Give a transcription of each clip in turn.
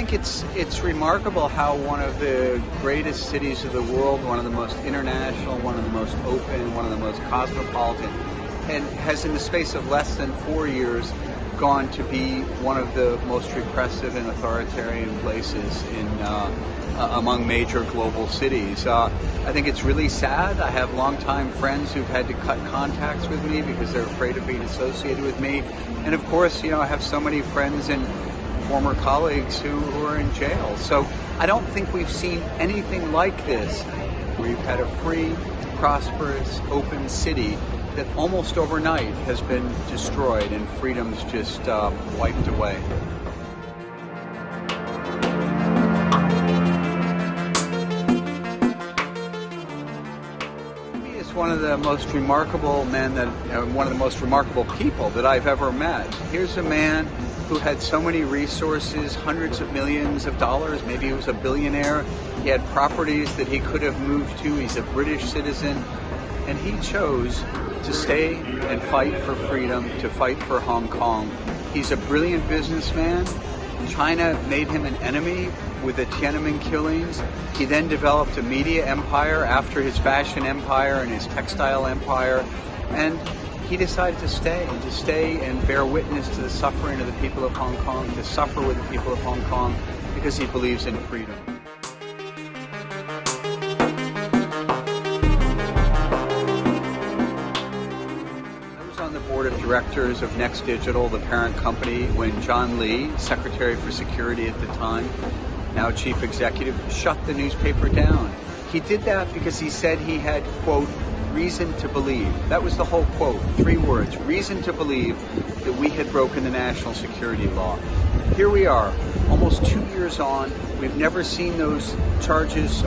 think it's remarkable how one of the greatest cities of the world, one of the most international, one of the most open, one of the most cosmopolitan, and has in the space of less than 4 years gone to be one of the most repressive and authoritarian places among major global cities. I think it's really sad. I have longtime friends who've had to cut contacts with me because they're afraid of being associated with me. And of course, I have so many friends and former colleagues who are in jail. So I don't think we've seen anything like this. We've had a free, prosperous, open city that almost overnight has been destroyed and freedom's just wiped away. One of the most remarkable men one of the most remarkable people that I've ever met. Here's a man who had so many resources, hundreds of millions of dollars, maybe he was a billionaire. He had properties that he could have moved to. He's a British citizen. And he chose to stay and fight for freedom, to fight for Hong Kong. He's a brilliant businessman. China made him an enemy with the Tiananmen killings. He then developed a media empire after his fashion empire and his textile empire. And he decided to stay and bear witness to the suffering of the people of Hong Kong, to suffer with the people of Hong Kong because he believes in freedom. Board of directors of Next Digital, the parent company, when John Lee, Secretary for Security at the time, now Chief Executive, shut the newspaper down. He did that because he said he had, quote, reason to believe. That was the whole quote, 3 words, reason to believe that we had broken the national security law. Here we are, almost 2 years on. We've never seen those charges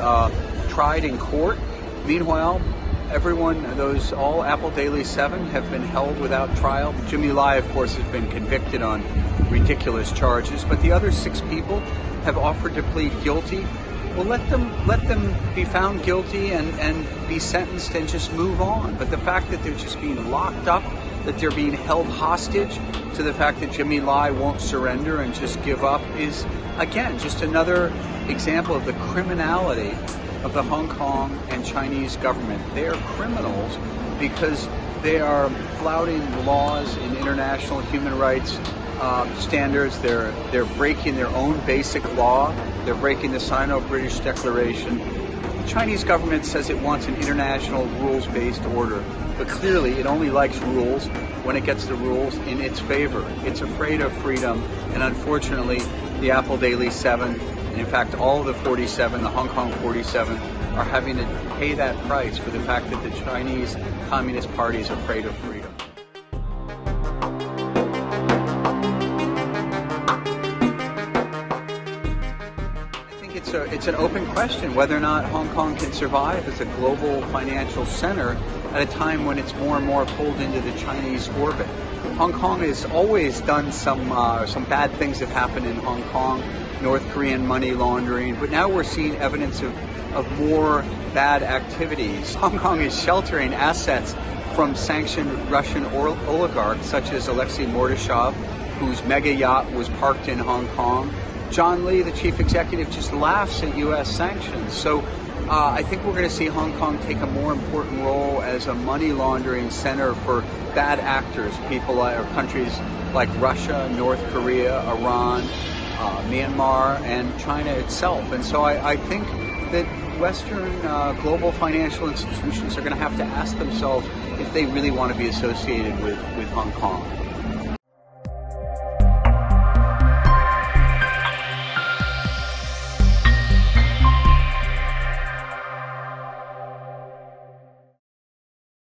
tried in court. Meanwhile, all Apple Daily 7 have been held without trial. Jimmy Lai, of course, has been convicted on ridiculous charges, but the other 6 people have offered to plead guilty. Well, let them be found guilty and be sentenced and just move on. But the fact that they're just being locked up, that they're being held hostage to the fact that Jimmy Lai won't surrender and just give up is, again, just another example of the criminality of the Hong Kong and Chinese government. They are criminals because they are flouting laws and international human rights standards. They're breaking their own basic law. They're breaking the Sino-British Declaration. The Chinese government says it wants an international rules-based order, but clearly it only likes rules when it gets the rules in its favor. It's afraid of freedom, and unfortunately, the Apple Daily 7, and in fact all of the 47, the Hong Kong 47, are having to pay that price for the fact that the Chinese Communist Party is afraid of freedom. It's an open question whether or not Hong Kong can survive as a global financial center at a time when it's more and more pulled into the Chinese orbit. Hong Kong has always done some bad things have happened in Hong Kong, North Korean money laundering, but now we're seeing evidence of more bad activities. Hong Kong is sheltering assets from sanctioned Russian oligarchs such as Alexei Mordashov, whose mega yacht was parked in Hong Kong. John Lee, the chief executive, just laughs at U.S. sanctions. So I think we're going to see Hong Kong take a more important role as a money laundering center for bad actors, people or countries like Russia, North Korea, Iran, Myanmar, and China itself. And so I think that Western global financial institutions are going to have to ask themselves if they really want to be associated with Hong Kong.